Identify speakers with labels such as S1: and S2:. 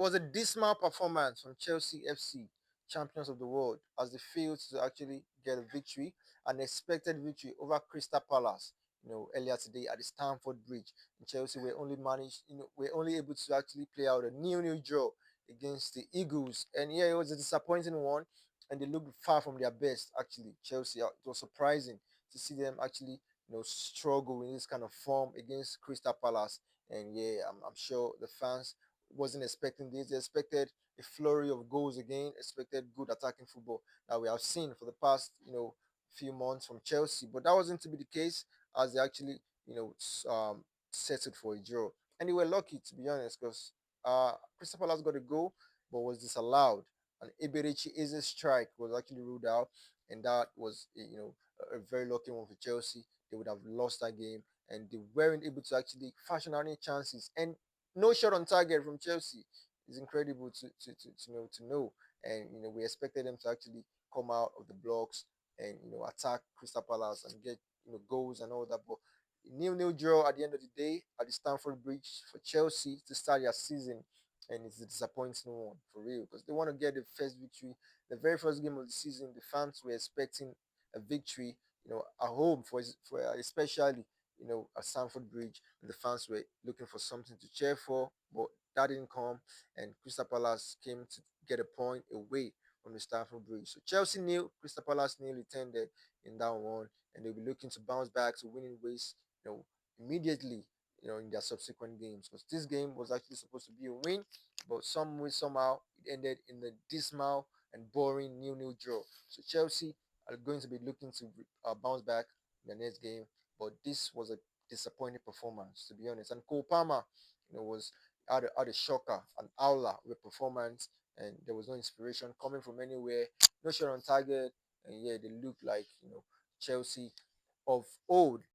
S1: was a dismal performance from Chelsea FC, champions of the world, as they failed to actually get a victory, an expected victory over Crystal Palace. Earlier today at the Stamford Bridge, and Chelsea were only able to actually play out a nil-nil draw against the Eagles, and yeah, it was a disappointing one, and they looked far from their best. Actually, Chelsea, it was surprising to see them actually struggle in this kind of form against Crystal Palace, and yeah, I'm sure the fans wasn't expecting this. They expected a flurry of goals again, expected good attacking football that we have seen for the past, few months from Chelsea. But that wasn't to be the case as they actually, settled for a draw. And they were lucky, to be honest, because Crystal Palace got a goal, but was disallowed. An Eberechi Eze strike was actually ruled out, and that was, a very lucky one for Chelsea. They would have lost that game, and they weren't able to actually fashion any chances. And no shot on target from Chelsea is incredible to know. And we expected them to actually come out of the blocks and attack Crystal Palace and get goals and all that. But nil-nil draw at the end of the day at the Stamford Bridge for Chelsea to start their season. And it's a disappointing one for real because they want to get the first victory, the very first game of the season. The fans were expecting a victory, at home for especially at Stamford Bridge, and the fans were looking for something to cheer for, but that didn't come, and Crystal Palace came to get a point away from the Stamford Bridge. So Chelsea nil, Crystal Palace nil attended in that one, and they'll be looking to bounce back to winning ways, immediately, in their subsequent games. Because this game was actually supposed to be a win, but some way somehow it ended in a dismal and boring nil-nil draw. So Chelsea are going to be looking to bounce back in the next game, but this was a disappointing performance, to be honest. And Cole Palmer, was had a shocker, an howler with performance, and there was no inspiration coming from anywhere, no shot on target, and yeah, they looked like Chelsea of old.